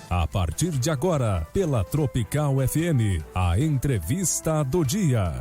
A partir de agora, pela Tropical FM, a entrevista do dia.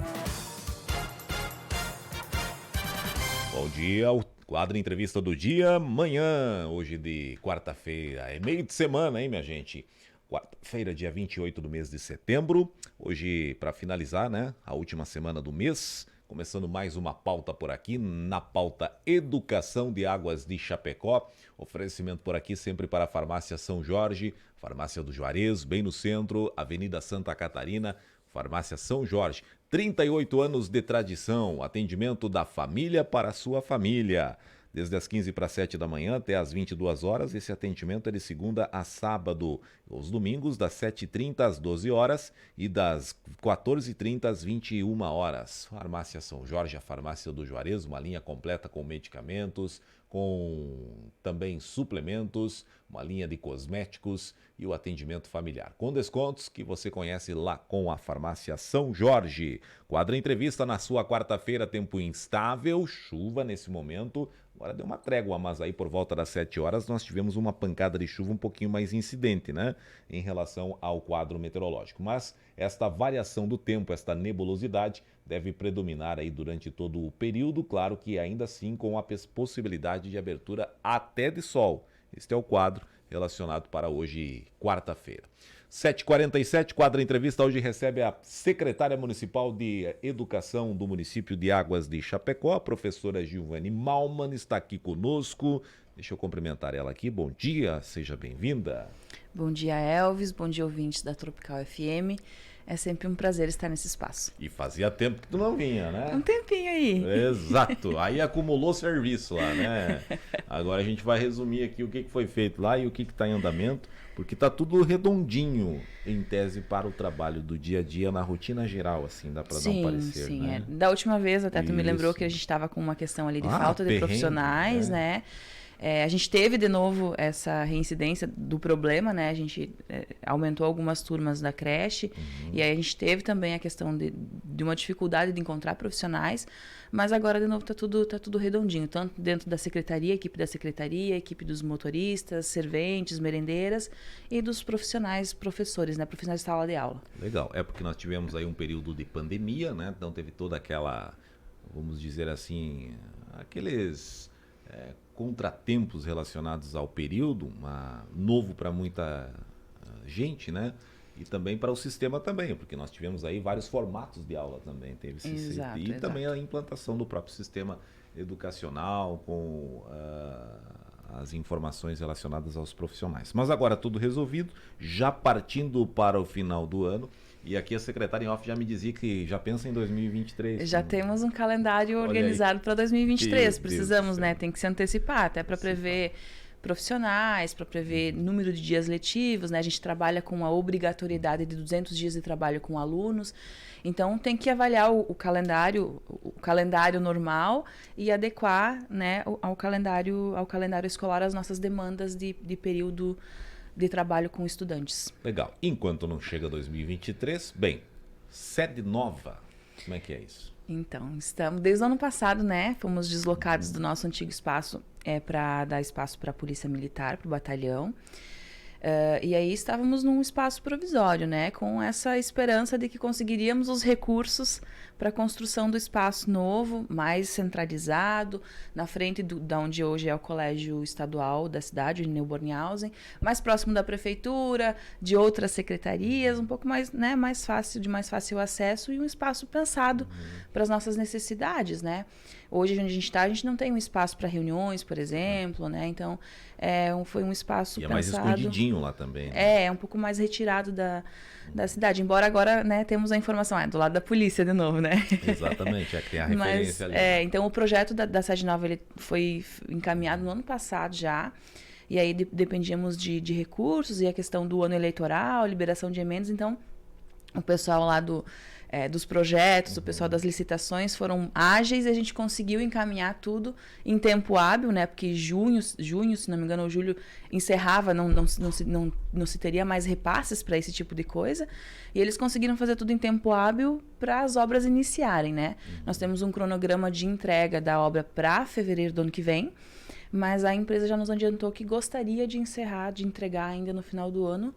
Bom dia, o quadro Entrevista do Dia, amanhã, hoje de quarta-feira. É meio de semana, hein, minha gente? Quarta-feira, dia 28 do mês de setembro. Hoje, para finalizar, né, a última semana do mês, começando mais uma pauta por aqui, na pauta Educação de Águas de Chapecó. Oferecimento por aqui sempre para a Farmácia São Jorge, Farmácia do Juarez, bem no centro, Avenida Santa Catarina, Farmácia São Jorge. 38 anos de tradição, atendimento da família para a sua família. Desde as 15 para 7 da manhã até as 22 horas, esse atendimento é de segunda a sábado. Os domingos, das 7h30 às 12 horas e das 14h30 às 21 horas. Farmácia São Jorge, a farmácia do Juarez, uma linha completa com medicamentos, com também suplementos, uma linha de cosméticos e o atendimento familiar. Com descontos que você conhece lá com a Farmácia São Jorge. Quadro Entrevista na sua quarta-feira, tempo instável, chuva nesse momento. Agora deu uma trégua, mas aí por volta das 7 horas nós tivemos uma pancada de chuva um pouquinho mais incidente, né? Em relação ao quadro meteorológico. Mas esta variação do tempo, esta nebulosidade, deve predominar aí durante todo o período, claro que ainda assim com a possibilidade de abertura até de sol. Este é o quadro relacionado para hoje, quarta-feira. 7h47, quadro Entrevista hoje recebe a secretária municipal de Educação do município de Águas de Chapecó, a professora Gilvane Malman, está aqui conosco. Deixa eu cumprimentar ela aqui. Bom dia, seja bem-vinda. Bom dia, Elvis. Bom dia, ouvintes da Tropical FM. É sempre um prazer estar nesse espaço. E fazia tempo que tu não vinha, né? Um tempinho aí. Exato. Aí acumulou serviço lá, né? Agora a gente vai resumir aqui o que foi feito lá e o que está em andamento, porque está tudo redondinho, em tese, para o trabalho do dia a dia, na rotina geral, assim, dá para dar um parecer, sim, né? Da última vez, até tu me lembrou Isso. que a gente estava com uma questão ali de falta de perrengue, profissionais, né? A gente teve de novo essa reincidência do problema, né? A gente aumentou algumas turmas da creche e aí a gente teve também a questão de uma dificuldade de encontrar profissionais, mas agora de novo tá tudo redondinho, tanto dentro da secretaria, equipe dos motoristas, serventes, merendeiras e dos profissionais, professores, né? Profissionais de sala de aula. Legal, é porque nós tivemos aí um período de pandemia, né? Então teve toda aquela, vamos dizer assim, aqueles contratempos relacionados ao período, novo para muita gente, né? E também para o sistema também, porque nós tivemos aí vários formatos de aula também, teve Exato. Também a implantação do próprio sistema educacional com as informações relacionadas aos profissionais. Mas agora tudo resolvido, já partindo para o final do ano. E aqui a secretária em off já me dizia que já pensa em 2023. Já temos um calendário organizado para 2023. Precisamos, né? Tem que se antecipar, até para prever profissionais, para prever número de dias letivos, né? A gente trabalha com a obrigatoriedade de 200 dias de trabalho com alunos. Então, tem que avaliar o calendário normal e adequar, né, ao calendário escolar as nossas demandas de período de trabalho com estudantes. Legal. Enquanto não chega 2023, bem, sede nova, como é que é isso? Então, estamos desde o ano passado, né? Fomos deslocados do nosso antigo espaço para dar espaço para a Polícia Militar, para o batalhão. E aí estávamos num espaço provisório, né? Com essa esperança de que conseguiríamos os recursos para a construção do espaço novo, mais centralizado, na frente da onde hoje é o Colégio Estadual da cidade, de Neubornhausen, mais próximo da prefeitura, de outras secretarias, um pouco mais, né, mais fácil acesso e um espaço pensado para as nossas necessidades, né? Hoje, onde a gente está, a gente não tem um espaço para reuniões, por exemplo, né? Então, foi um espaço pensado... E é mais escondidinho lá também, né? É um pouco mais retirado da cidade. Embora agora, né, temos a informação, do lado da polícia de novo, né? Exatamente, que tem a referência ali. Então, o projeto da sede nova ele foi encaminhado no ano passado já. E aí dependíamos de recursos e a questão do ano eleitoral, liberação de emendas. Então, o pessoal lá dos projetos, o pessoal das licitações foram ágeis e a gente conseguiu encaminhar tudo em tempo hábil, né? Porque junho, se não me engano, ou julho, encerrava, não se teria mais repasses para esse tipo de coisa. E eles conseguiram fazer tudo em tempo hábil para as obras iniciarem, né? Nós temos um cronograma de entrega da obra para fevereiro do ano que vem. mas a empresa já nos adiantou que gostaria de entregar ainda no final do ano,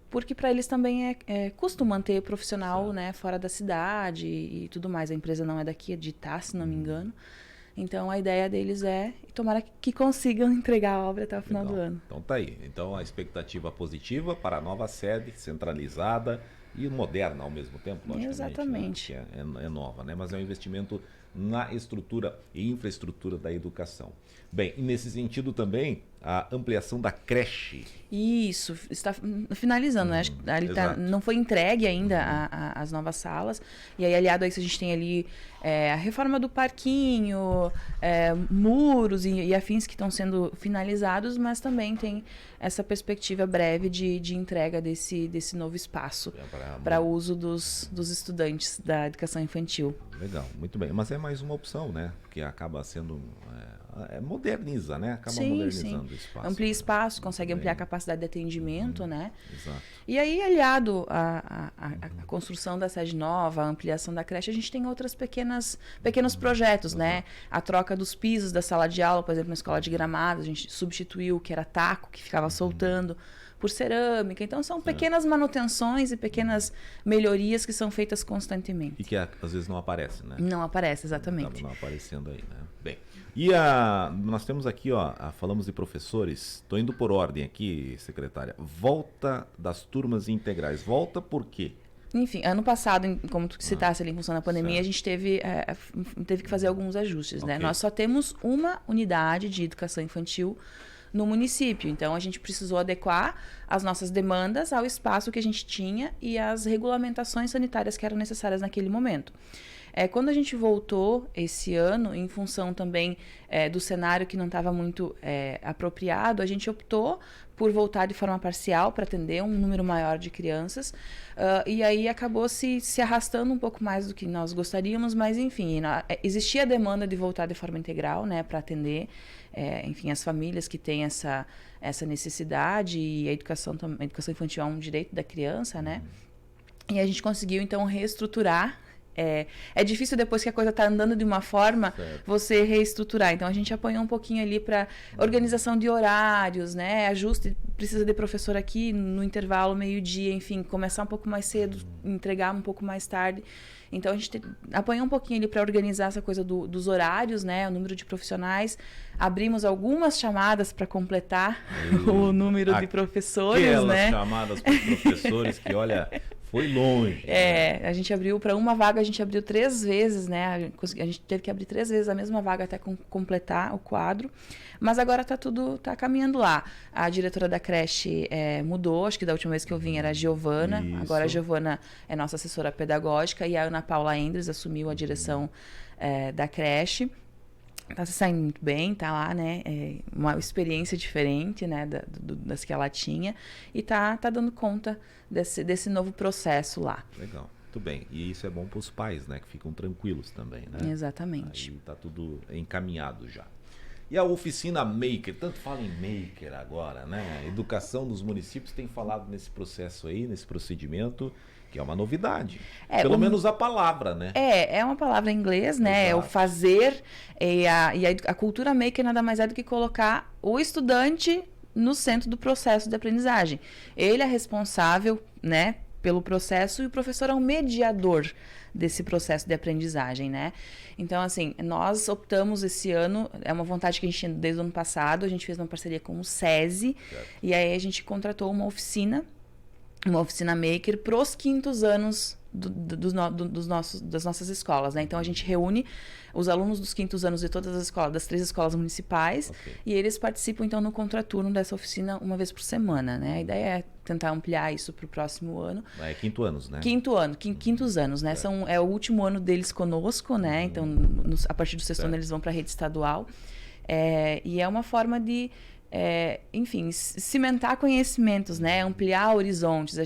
porque para eles também é custo manter profissional, né, fora da cidade e tudo mais. A empresa não é daqui, é de Itá, se não me engano. Então, a ideia deles é tomara que consigam entregar a obra até o final do ano. Então, tá aí. Então, a expectativa positiva para a nova sede, centralizada e moderna ao mesmo tempo, logicamente. Exatamente. Né? É nova, né? Mas é um investimento na estrutura e infraestrutura da educação. Bem, e nesse sentido também, a ampliação da creche. Isso, está finalizando, né? Ali não foi entregue ainda as novas salas. E aí, aliado a isso, a gente tem ali a reforma do parquinho, muros e afins que estão sendo finalizados, mas também tem essa perspectiva breve de entrega desse novo espaço para uso dos estudantes da educação infantil. Legal, muito bem. Mas é mais uma opção, né? Que acaba sendo... moderniza, né? Acaba modernizando o espaço. Amplia espaço, consegue ampliar a capacidade de atendimento, né? Exato. E aí, aliado à construção da sede nova, a ampliação da creche, a gente tem outros pequenos projetos, né? A troca dos pisos da sala de aula, por exemplo, na escola de Gramados, a gente substituiu o que era taco, que ficava soltando, por cerâmica. Então, são pequenas manutenções e pequenas melhorias que são feitas constantemente. E que às vezes não aparece, né? Não aparece, exatamente. Acaba não aparecendo aí, né? Bem, e nós temos aqui, falamos de professores. Estou indo por ordem aqui, secretária. Volta das turmas integrais. Volta por quê? Enfim, ano passado, como tu citasse ali em função da pandemia, a gente teve que fazer alguns ajustes, né? Nós só temos uma unidade de educação infantil no município. Então, a gente precisou adequar as nossas demandas ao espaço que a gente tinha e às regulamentações sanitárias que eram necessárias naquele momento. Quando a gente voltou esse ano, em função também do cenário que não estava muito apropriado, a gente optou por voltar de forma parcial para atender um número maior de crianças. E aí acabou se arrastando um pouco mais do que nós gostaríamos, mas enfim, existia a demanda de voltar de forma integral, né, para atender enfim, as famílias que têm essa necessidade, e a educação infantil é um direito da criança, né? E a gente conseguiu então reestruturar. É difícil depois que a coisa está andando de uma forma, você reestruturar. Então, a gente apanhou um pouquinho ali para organização de horários, né? Ajuste, precisa de professor aqui no intervalo, meio-dia, enfim, começar um pouco mais cedo, entregar um pouco mais tarde. Então, a gente apanhou um pouquinho ali para organizar essa coisa dos horários, né? O número de profissionais. Abrimos algumas chamadas para completar o número de professores, né? Aquelas chamadas para os professores que, olha... Foi longe. A gente abriu para uma vaga, a gente abriu 3 vezes, né? A gente teve que abrir 3 vezes a mesma vaga até completar o quadro. Mas agora tá caminhando lá. A diretora da creche mudou, acho que da última vez que eu vim era a Giovana. Isso. Agora a Giovana é nossa assessora pedagógica e a Ana Paula Endres assumiu a direção da creche. Tá se saindo muito bem, tá lá, né? Uma experiência diferente, né? Das que ela tinha. E tá dando conta desse novo processo lá. Legal, muito bem. E isso é bom para os pais, né? Que ficam tranquilos também, né? Exatamente. Aí tá tudo encaminhado já. E a oficina Maker, tanto fala em Maker agora, né? A educação dos municípios tem falado nesse processo aí, nesse procedimento, que é uma novidade. Pelo menos a palavra, né? É uma palavra em inglês, né? Exato. É o fazer. E a cultura Maker nada mais é do que colocar o estudante no centro do processo de aprendizagem. Ele é responsável, né, pelo processo e o professor é um mediador desse processo de aprendizagem, né? Então, assim, nós optamos esse ano, é uma vontade que a gente tinha desde o ano passado, a gente fez uma parceria com o SESI, e aí a gente contratou uma oficina Maker para os 5º anos das nossas escolas, né? Então, a gente reúne os alunos dos 5º anos de todas as escolas, das 3 escolas municipais, e eles participam, então, no contraturno dessa oficina uma vez por semana, né? A ideia é tentar ampliar isso para o próximo ano. É 5º anos, né? 5º anos, né? É o último ano deles conosco, né? Então, a partir do 6º ano, eles vão para a rede estadual. E é uma forma de... enfim, cimentar conhecimentos, né? Ampliar horizontes.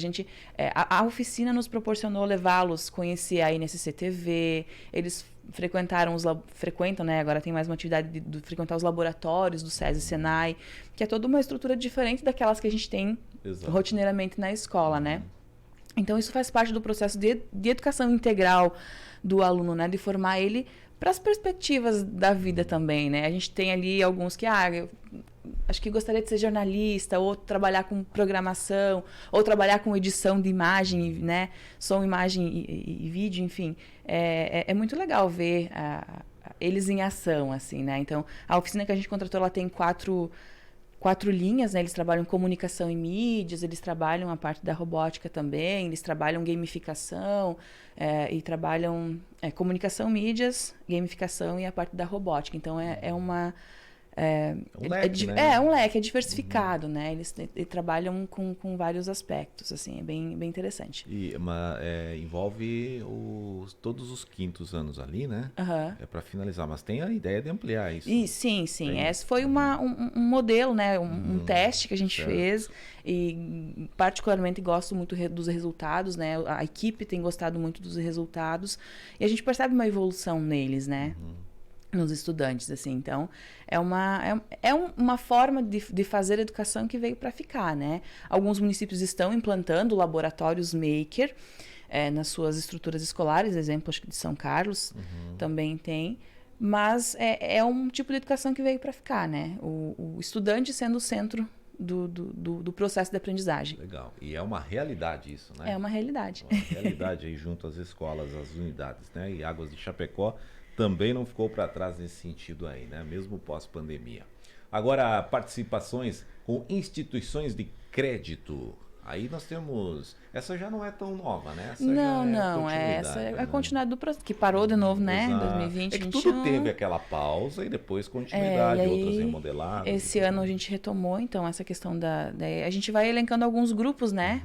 A oficina nos proporcionou levá-los a conhecer a NSC-TV, eles frequentam, né? Agora tem mais uma atividade de frequentar os laboratórios do SESI e Senai, que é toda uma estrutura diferente daquelas que a gente tem rotineiramente na escola, né? Então, isso faz parte do processo de educação integral do aluno, né? De formar ele as perspectivas da vida também, né? A gente tem ali alguns que, eu acho que gostaria de ser jornalista, ou trabalhar com programação, ou trabalhar com edição de imagem, né? Som, imagem e vídeo, enfim. É muito legal ver eles em ação, assim, né? Então, a oficina que a gente contratou, ela tem quatro linhas, né? Eles trabalham comunicação e mídias, eles trabalham a parte da robótica também, eles trabalham gamificação, e trabalham comunicação, mídias, gamificação e a parte da robótica. Então, um leque, né? É um leque, é diversificado, né? Eles trabalham com vários aspectos, assim, é bem interessante. Envolve todos os quintos anos ali, né? Uhum. É para finalizar, mas tem a ideia de ampliar isso. Sim. Esse foi um modelo, né? Um teste que a gente fez e particularmente gosto muito dos resultados, né? A equipe tem gostado muito dos resultados e a gente percebe uma evolução neles, né? Nos estudantes, assim. Então, é uma forma de fazer educação que veio para ficar, né? Alguns municípios estão implantando laboratórios maker nas suas estruturas escolares, exemplo, acho que de São Carlos também tem, mas é um tipo de educação que veio para ficar, né? O estudante sendo o centro do processo de aprendizagem. Legal. E é uma realidade isso, né? É uma realidade. Uma realidade aí junto às escolas, às unidades, né? E Águas de Chapecó também não ficou para trás nesse sentido aí, né? Mesmo pós-pandemia. Agora, participações com instituições de crédito. Aí nós temos... Essa já não é tão nova, né? Essa é a continuidade do processo, que parou de novo, né? Em 2020, É que 2021. tudo teve aquela pausa e depois continuidade, outras remodeladas. Esse ano a gente retomou, então, essa questão a gente vai elencando alguns grupos, né?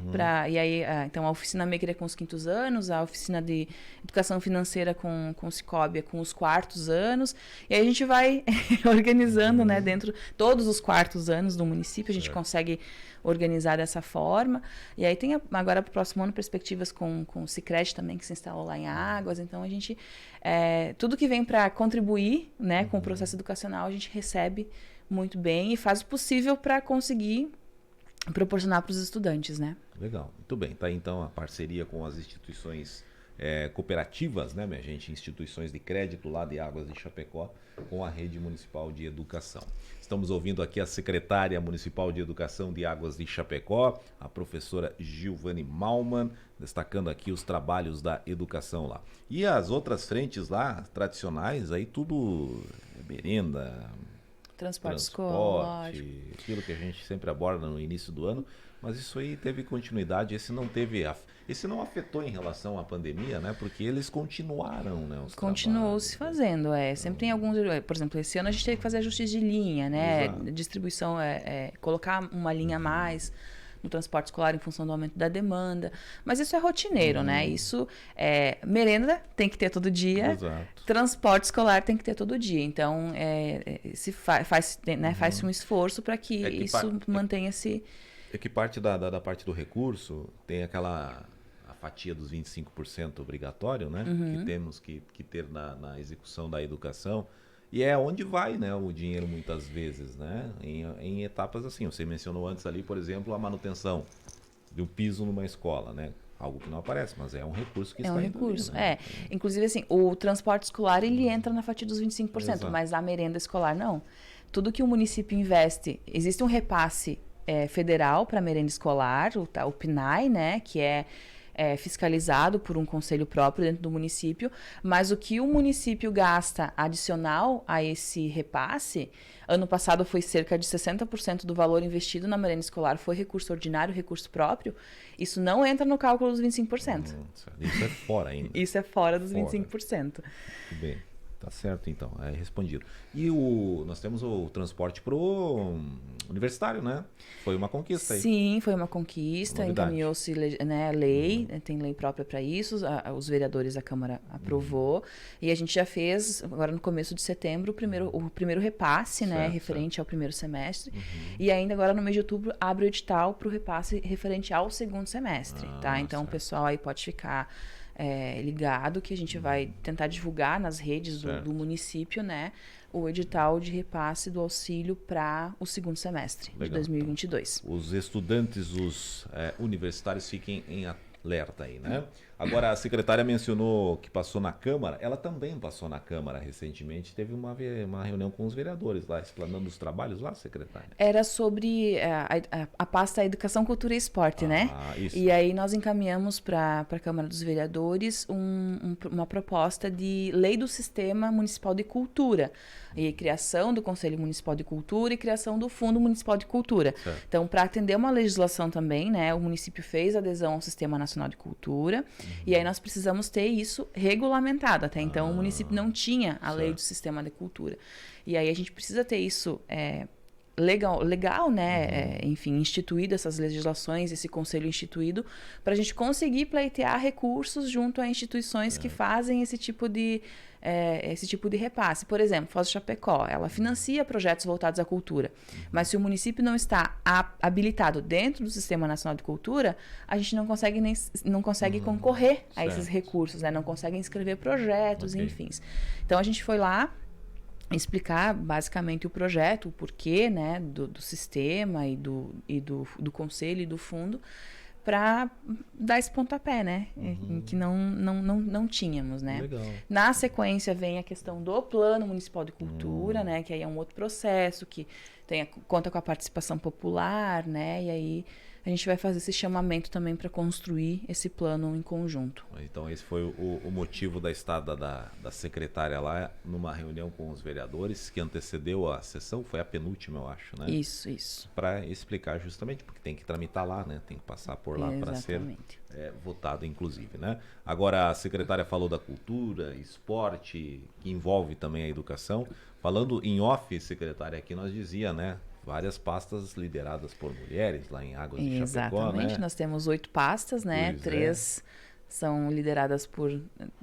E aí, então, a oficina maker é com os quintos anos, a oficina de educação financeira com o Cicobi é com os quartos anos, e aí a gente vai organizando, né? Dentro todos os quartos anos do município, a gente consegue organizar dessa forma. E aí tem agora para o próximo ano perspectivas com o Sicredi também, que se instalou lá em Águas. Então a gente, tudo que vem para contribuir, né, com o processo educacional, a gente recebe muito bem e faz o possível para conseguir proporcionar para os estudantes, né? Legal, muito bem. Tá aí, então, a parceria com as instituições cooperativas, né, minha gente? Instituições de crédito lá de Águas de Chapecó com a Rede Municipal de Educação. Estamos ouvindo aqui a secretária municipal de Educação de Águas de Chapecó, a professora Gilvane Malman, destacando aqui os trabalhos da educação lá. E as outras frentes lá, tradicionais, aí tudo merenda, transporte escolar, aquilo que a gente sempre aborda no início do ano, mas isso aí teve continuidade, esse não afetou em relação à pandemia, né? Porque eles continuaram, né? Continuou se fazendo, sempre tem alguns, por exemplo, esse ano a gente teve que fazer ajustes de linha, né? Exato. Distribuição, colocar uma linha a mais no transporte escolar em função do aumento da demanda, mas isso é rotineiro, né? Isso merenda tem que ter todo dia. Exato. Transporte escolar tem que ter todo dia, então faz-se um esforço para que isso mantenha-se. É que parte da parte do recurso tem a fatia dos 25% obrigatório, né? Que temos que ter na execução da educação. E é onde vai, né, o dinheiro muitas vezes, né? Em etapas assim. Você mencionou antes ali, por exemplo, a manutenção do piso numa escola, né? Algo que não aparece, mas é um recurso que está indo ali, né? Inclusive, assim, o transporte escolar, ele entra na fatia dos 25%, exato, mas a merenda escolar não. Tudo que o município investe, existe um repasse federal para a merenda escolar, o PNAE, né, que é fiscalizado por um conselho próprio dentro do município, mas o que o município gasta adicional a esse repasse, ano passado foi cerca de 60% do valor investido na merenda escolar, foi recurso ordinário, recurso próprio, isso não entra no cálculo dos 25%. Isso é fora ainda. Isso é fora dos 25%. Muito bem. Tá certo, então. Respondido. E nós temos o transporte pro universitário, né? Foi uma conquista aí. Sim, foi uma conquista. Encaminhou-se lei, tem lei própria para isso. Os vereadores da Câmara aprovou. E a gente já fez, agora no começo de setembro, o primeiro repasse, né? Referente ao primeiro semestre. E ainda agora no mês de outubro abre o edital para o repasse referente ao segundo semestre, tá? Então o pessoal aí pode ficar ligado que a gente vai tentar divulgar nas redes do município, né, o edital de repasse do auxílio para o segundo semestre de 2022. Então, os estudantes, os universitários fiquem em alerta aí, né? Agora, a secretária mencionou que passou na Câmara, ela também passou na Câmara recentemente, teve uma reunião com os vereadores lá, explanando os trabalhos lá, secretária? Era sobre a pasta Educação, Cultura e Esporte, né? Isso. E aí nós encaminhamos para a Câmara dos Vereadores uma proposta de lei do Sistema Municipal de Cultura, e criação do Conselho Municipal de Cultura e criação do Fundo Municipal de Cultura. Certo. Então, para atender uma legislação também, né, o município fez adesão ao Sistema Nacional de Cultura, e aí nós precisamos ter isso regulamentado. Até então, o município não tinha a lei do Sistema de Cultura. E aí a gente precisa ter isso legal, né? Enfim, instituído essas legislações, esse conselho instituído, para a gente conseguir pleitear recursos junto a instituições que fazem esse tipo de repasse. Por exemplo, Foz do Chapecó, ela financia projetos voltados à cultura, mas se o município não está habilitado dentro do Sistema Nacional de Cultura, a gente não consegue concorrer a esses recursos, né? Não consegue inscrever projetos, enfim. Então a gente foi lá explicar basicamente o projeto, o porquê, né, do sistema e do conselho e do fundo, para dar esse pontapé, né, que não tínhamos, né. Legal. Na sequência vem a questão do Plano Municipal de Cultura, né, que aí é um outro processo que conta com a participação popular, né, e aí a gente vai fazer esse chamamento também para construir esse plano em conjunto. Então esse foi o motivo da estada da secretária lá numa reunião com os vereadores que antecedeu a sessão, foi a penúltima, eu acho, né? Isso. Para explicar justamente, porque tem que tramitar lá, né? Tem que passar por lá para ser votado, inclusive, né? Agora a secretária falou da cultura, esporte, que envolve também a educação. Falando em off, secretária, aqui nós dizia, né? Várias pastas lideradas por mulheres lá em Águas de Chapecó, Exatamente, né? nós temos 8 pastas, né? Pois 3 são lideradas por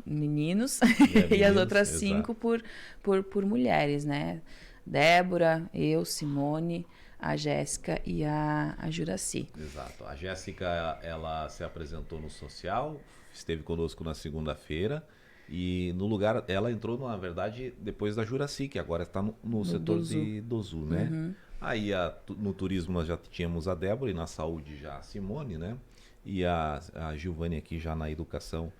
meninos e meninos, as outras 5 por mulheres, né? Débora, eu, Simone, a Jéssica e a Juraci. Exato. A Jéssica, ela se apresentou no social, esteve conosco na segunda-feira e no lugar, ela entrou, na verdade, depois da Juraci, que agora está no setor de Dozu, né? Aí no turismo nós já tínhamos a Débora e na saúde já a Simone, né? E a Gilvânia aqui já na educação,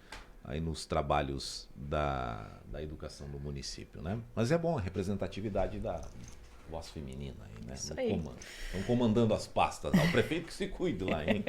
aí nos trabalhos da educação do município, né? Mas é bom a representatividade da voz feminina aí, né? Isso aí. Estão comandando as pastas lá. O prefeito que se cuide lá, hein?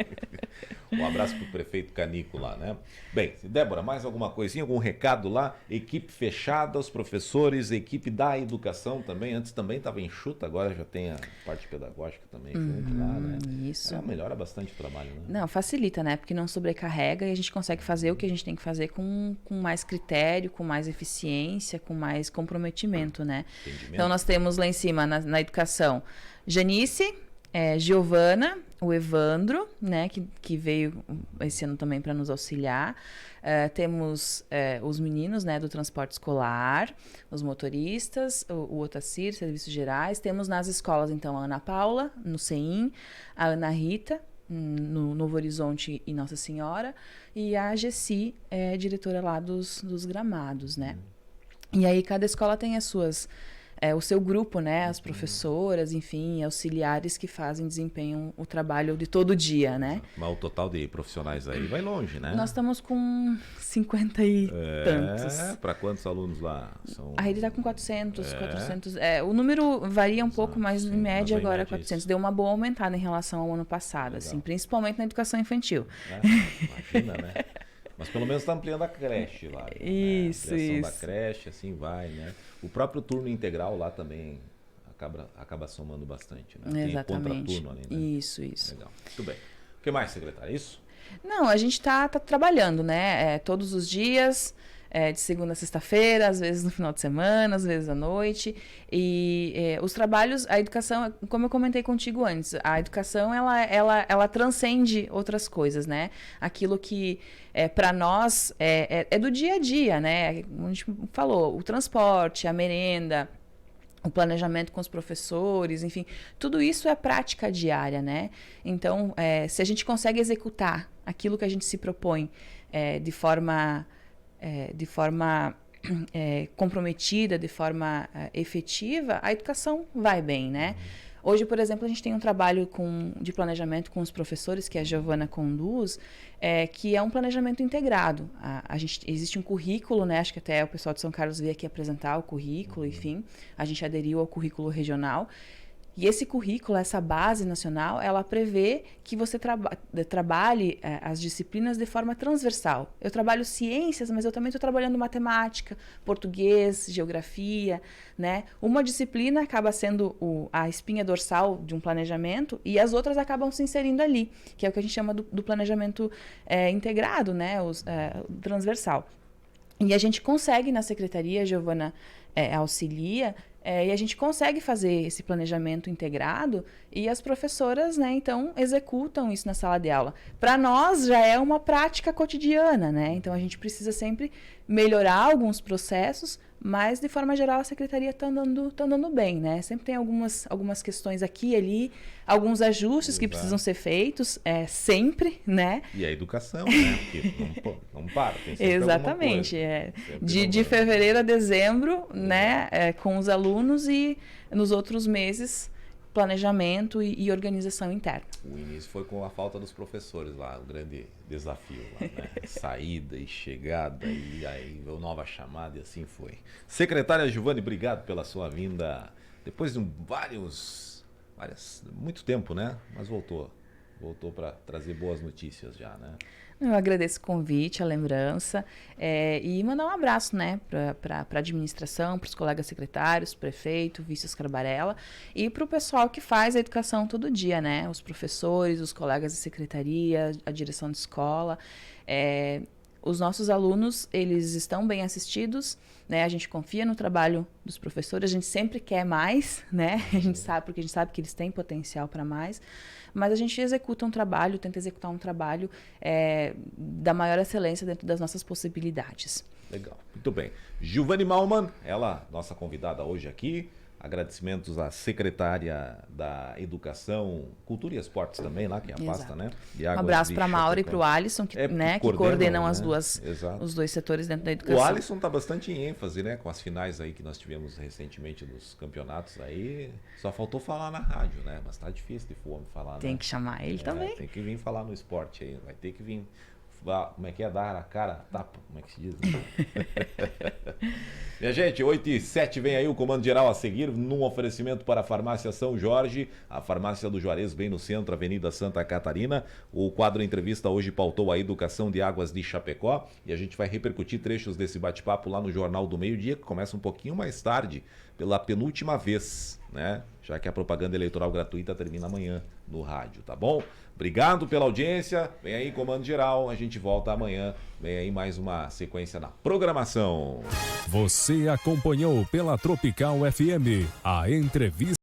Um abraço pro prefeito Canico lá, né? Bem, Débora, mais alguma coisinha, algum recado lá? Equipe fechada, os professores, equipe da educação também. Antes também estava enxuta, agora já tem a parte pedagógica também junto lá, né? Isso. Melhora bastante o trabalho, né? Não, facilita, né? Porque não sobrecarrega e a gente consegue fazer o que a gente tem que fazer com mais critério, com mais eficiência, com mais comprometimento, né? Entendimento. Então nós temos lá em cima, na educação, Janice, Giovana, o Evandro, né, que veio esse ano também para nos auxiliar. Temos os meninos, né, do transporte escolar, os motoristas, o Otacir, serviços gerais. Temos nas escolas, então, a Ana Paula, no CEIM, a Ana Rita, no Novo Horizonte e Nossa Senhora, e a Gessi, diretora lá dos gramados, né. E aí cada escola tem as suas... o seu grupo, né, as professoras, enfim, auxiliares que desempenham o trabalho de todo dia, né? Mas o total de profissionais aí vai longe, né? Nós estamos com 50 e tantos. Para quantos alunos lá? A rede está com 400. O número varia um pouco, mas em média agora é 400. Deu uma boa aumentada em relação ao ano passado, assim, principalmente na educação infantil. Imagina, né? Mas pelo menos está ampliando a creche lá. Isso, né? A ampliação isso. da creche, assim vai, né? O próprio turno integral lá também acaba somando bastante, né? Exatamente. Tem contraturno ali, né? Isso. Legal. Muito bem. O que mais, secretária? Isso? Não, a gente tá trabalhando, né? Todos os dias, de segunda a sexta-feira, às vezes no final de semana, às vezes à noite. E os trabalhos, a educação, como eu comentei contigo antes, a educação, ela transcende outras coisas, né? Aquilo que, para nós, é do dia a dia, né? Como a gente falou, o transporte, a merenda, o planejamento com os professores, enfim, tudo isso é prática diária, né? Então, se a gente consegue executar aquilo que a gente se propõe de forma comprometida, de forma efetiva, a educação vai bem, né? Hoje, por exemplo, a gente tem um trabalho de planejamento com os professores, que a Giovana conduz, que é um planejamento integrado. Existe um currículo, né? Acho que até o pessoal de São Carlos veio aqui apresentar o currículo, enfim. A gente aderiu ao currículo regional. E esse currículo, essa base nacional, ela prevê que você trabalhe as disciplinas de forma transversal. Eu trabalho ciências, mas eu também estou trabalhando matemática, português, geografia, né? Uma disciplina acaba sendo a espinha dorsal de um planejamento e as outras acabam se inserindo ali, que é o que a gente chama do planejamento integrado, né? Transversal. E a gente consegue na secretaria, a Giovana auxilia, e a gente consegue fazer esse planejamento integrado e as professoras, né, então, executam isso na sala de aula. Para nós, já é uma prática cotidiana, né? Então, a gente precisa sempre melhorar alguns processos, mas, de forma geral, a secretaria está andando bem, né? Sempre tem algumas questões aqui e ali, alguns ajustes que precisam ser feitos, sempre, né? E a educação, né? Porque não para, tem sempre exatamente. De fevereiro a dezembro, né? Com os alunos e nos outros meses planejamento e organização interna. O início foi com a falta dos professores lá, o grande desafio lá, né? Saída e chegada, e aí veio nova chamada e assim foi. Secretária Giovane, obrigado pela sua vinda, depois de muito tempo, né? Mas voltou para trazer boas notícias já, né? Eu agradeço o convite, a lembrança, e mandar um abraço, né, para a administração, para os colegas secretários, prefeito, vice Oscar Barella, e para o pessoal que faz a educação todo dia, né, os professores, os colegas de secretaria, a direção de escola. Os nossos alunos, eles estão bem assistidos, né, a gente confia no trabalho dos professores, a gente sempre quer mais, né, porque a gente sabe que eles têm potencial para mais, mas a gente tenta executar um trabalho da maior excelência dentro das nossas possibilidades. Legal, muito bem. Giovane Malman, ela, nossa convidada hoje aqui. Agradecimentos à secretária da Educação, Cultura e Esportes também, lá, que é a pasta, né? Um abraço para a Maura e para o Alisson, que coordenam os dois setores dentro da educação. O Alisson está bastante em ênfase, né? Com as finais aí que nós tivemos recentemente dos campeonatos aí. Só faltou falar na rádio, né? Mas tá difícil de fome falar, né? Tem que chamar ele também. Tem que vir falar no esporte aí. Vai ter que vir. Como é que é? Dar a cara, tapa, como é que se diz? Minha gente, 8h07 vem aí o comando geral a seguir, num oferecimento para a Farmácia São Jorge, a farmácia do Juarez, bem no centro, Avenida Santa Catarina. O quadro entrevista hoje pautou a educação de Águas de Chapecó e a gente vai repercutir trechos desse bate-papo lá no Jornal do Meio-Dia, que começa um pouquinho mais tarde, pela penúltima vez, né? Já que a propaganda eleitoral gratuita termina amanhã no rádio, tá bom? Obrigado pela audiência, vem aí comando geral, a gente volta amanhã, vem aí mais uma sequência na programação. Você acompanhou pela Tropical FM a entrevista